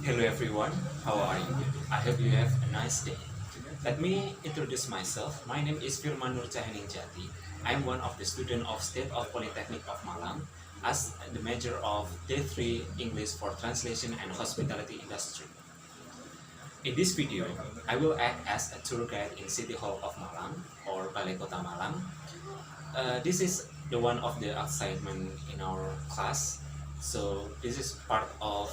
Hello everyone, how are you? I hope you have a nice day. Let me introduce myself. My name is Firman Nur Jati. I am one of the students of State of Polytechnic of Malang as the major of Day 3 English for Translation and Hospitality Industry. In this video, I will act as a tour guide in City Hall of Malang or Balai Kota Malang. This is the one of the assignment in our class. So this is part of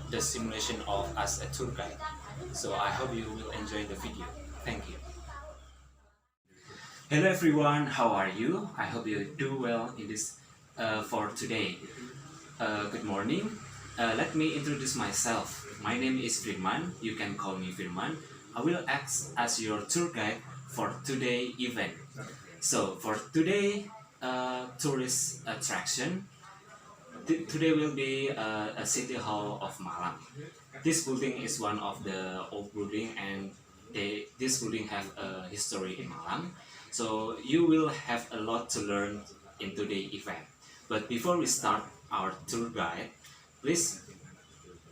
the simulation of as a tour guide. So I hope you will enjoy the video. Thank you. Hello everyone, how are you? I hope you do well in this for today. Good morning. Let me introduce myself. My name is Firman. You can call me Firman. I will act as your tour guide for today event. So for today tourist attraction, today will be a city hall of Malang. This building is one of the old building, and this building have a history in Malang. So you will have a lot to learn in today's event. But before we start our tour guide, please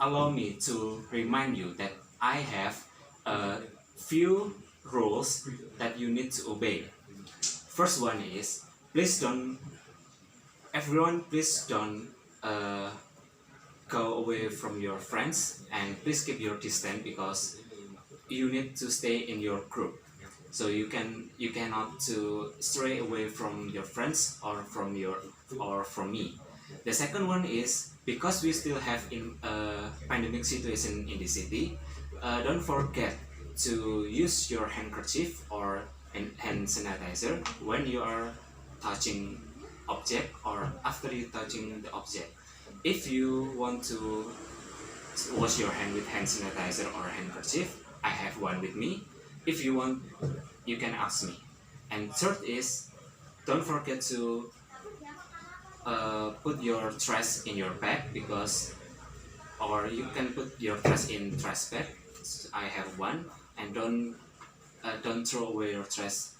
allow me to remind you that I have a few rules that you need to obey. First one is, please don't go away from your friends, and please keep your distance because you need to stay in your group. So you cannot to stray away from your friends or from me. The second one is, because we still have in a pandemic situation in the city, don't forget to use your handkerchief or hand sanitizer when you are touching object or after you touching the object. If you want to wash your hand with hand sanitizer or handkerchief, I have one with me. If you want, you can ask me. And third is, don't forget to put your trash in your bag, or you can put your trash in trash bag. I have one. And don't throw away your trash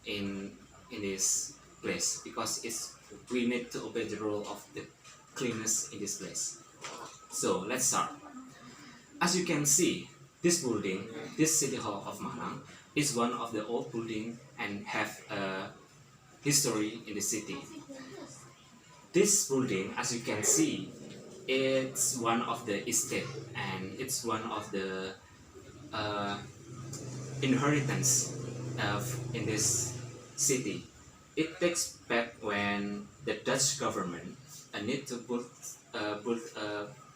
in this place, because we need to obey the rule of the cleanness in this place. So let's start. As you can see, this building, this City Hall of Malang, is one of the old building and have a history in the city. This building, as you can see, it's one of the estate, and it's one of the inheritance in this city. It takes back when the Dutch government need to build a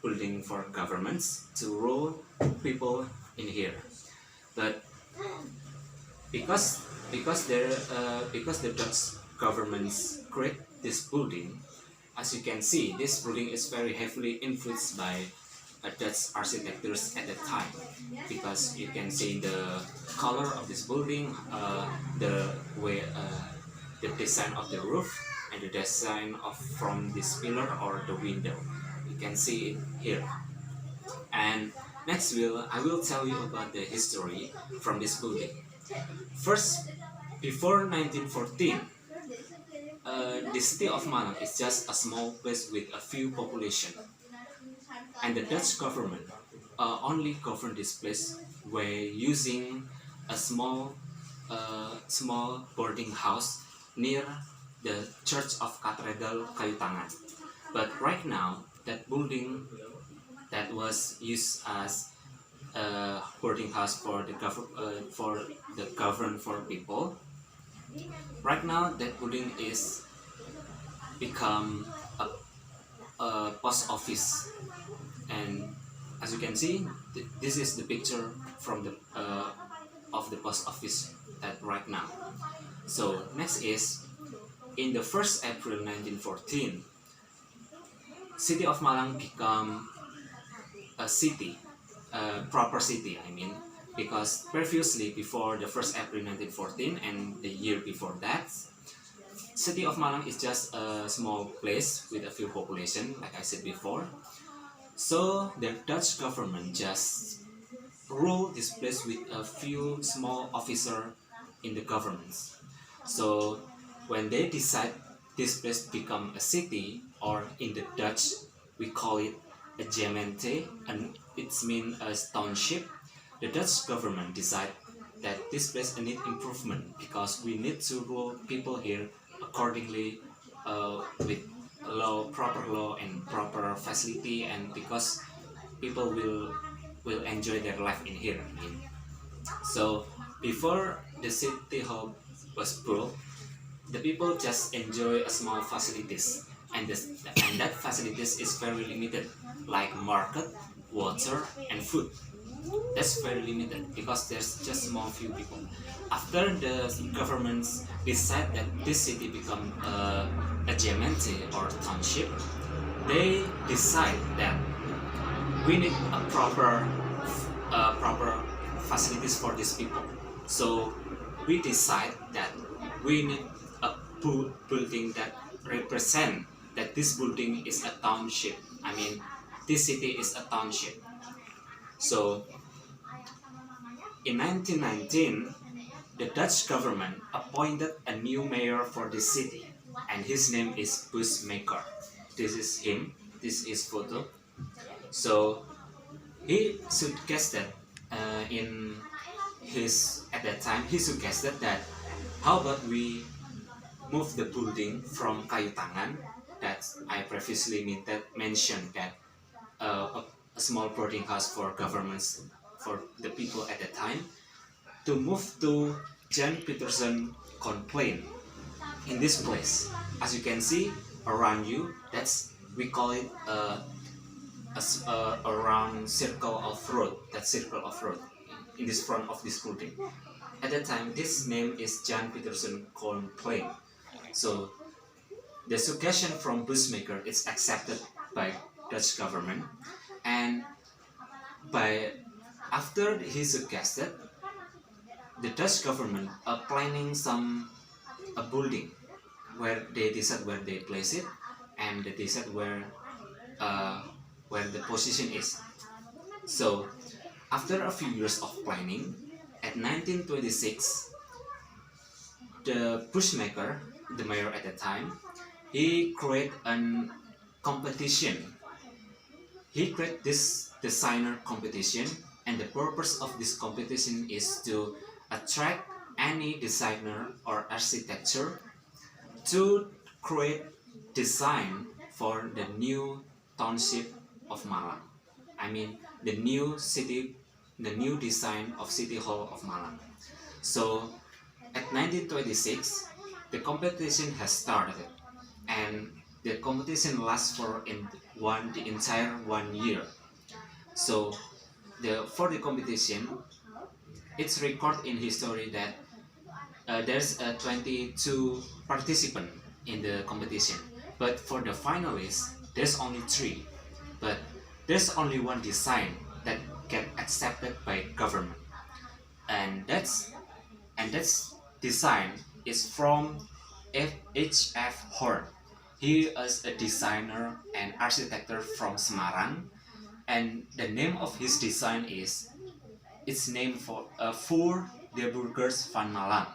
building for governments to rule people in here. But because the Dutch governments create this building, as you can see, this building is very heavily influenced by Dutch architectures at the time, because you can see the color of this building, the way the design of the roof, and the design from this pillar or the window. You can see it here. And next I will tell you about the history from this building. First, before 1914, the city of Malang is just a small place with a few population, and the Dutch government only governed this place by using a small boarding house near the Church of Katedral Kayu Tangan. But right now, that building that was used as a boarding house for the governed people, right now that building is become a post office. And as you can see, this is the picture from the of the post office that right now. So next is, in the 1st April 1914, City of Malang become a city, a proper city, I mean, because previously, before the 1st April 1914 and the year before that, City of Malang is just a small place with a few population, like I said before. So the Dutch government just ruled this place with a few small officers in the government. So when they decide this place to become a city, or in the Dutch we call it a gemeente, and it's mean a township. The Dutch government decided that this place need improvement because we need to rule people here accordingly, with proper law and proper facility, and because people will enjoy their life in here. I mean. So before the city hall was built, the people just enjoy a small facilities, and that facilities is very limited, like market, water, and food. That's very limited because there's just small few people. After the governments decide that this city become a gemeente or township, they decide that we need a proper facilities for these people. So we decide that we need a building that represent that this building is a township. I mean, this city is a township. So in 1919, the Dutch government appointed a new mayor for this city, and his name is Busmaker. This is him. This is photo. So he suggested in his at that time he suggested that how about we move the building from kayu tangan that I previously mentioned that a small boarding house for governments for the people at the time, to move to Jan Peterson complaint in this place. As you can see around you, that's we call it a round circle of road. That circle of road in this front of this building. At that time, this name is Jan Peterson complaint. So the suggestion from Busmaker is accepted by Dutch government, and by after he suggested, the Dutch government are planning a building where they decide where they place it, and they decide where the position is. So after a few years of planning, at 1926, the Bushmaker, the mayor at the time, he created an competition. He created this designer competition, and the purpose of this competition is to attract any designer or architecture to create design for the new township of Malang. I mean the new city, the new design of City Hall of Malang. So at 1926, the competition has started, and the competition lasts for the entire 1 year. So for the competition, it's recorded in history that there's 22 participants in the competition, but for the finalists, there's only 3. But there's only one design that get accepted by government, and that's design is from H.F. Horn. He is a designer and architect from Semarang, and the name of his design is it's named for de Burgers van Malang.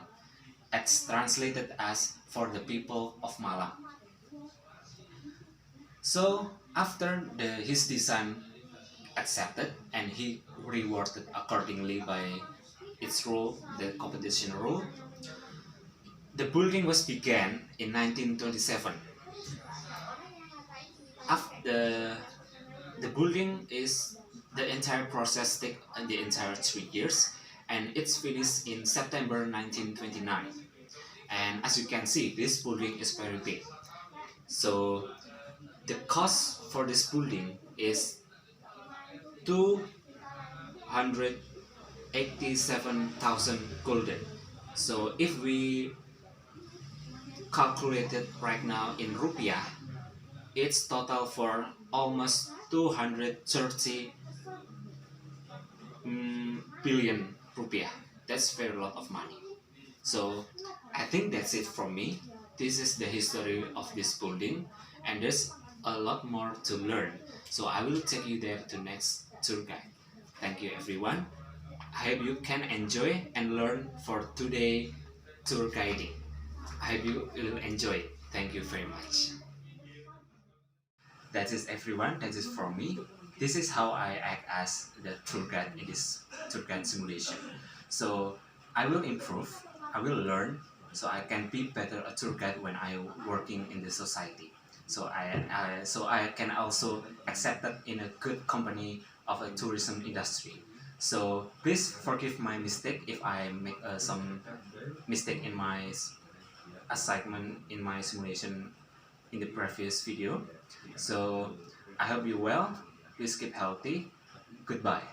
It's translated as for the people of Malang. So after his design accepted and he rewarded accordingly by its rule, the competition rule, the building was began in 1927. After the building is the entire process take the entire 3 years, and it's finished in September 1929. And as you can see, this building is very big. So the cost for this building is 287,000 gulden. So if we calculate it right now in rupiah, it's total for almost 230 billion rupiah. That's very lot of money. So I think that's it from me. This is the history of this building, and there's a lot more to learn. So I will take you there to next tour guide. Thank you everyone. I hope you can enjoy and learn for today tour guiding. I hope you will enjoy it. Thank you very much. That is everyone. That is from me. this is how I act as the tour guide in this tour guide simulation. So I will improve, I will learn, so I can be better a tour guide when I working in the society. So I can also accept that in a good company of a tourism industry. So please forgive my mistake if I make some mistake in my assignment in my simulation in the previous video. So I hope you well. Please keep healthy. Goodbye.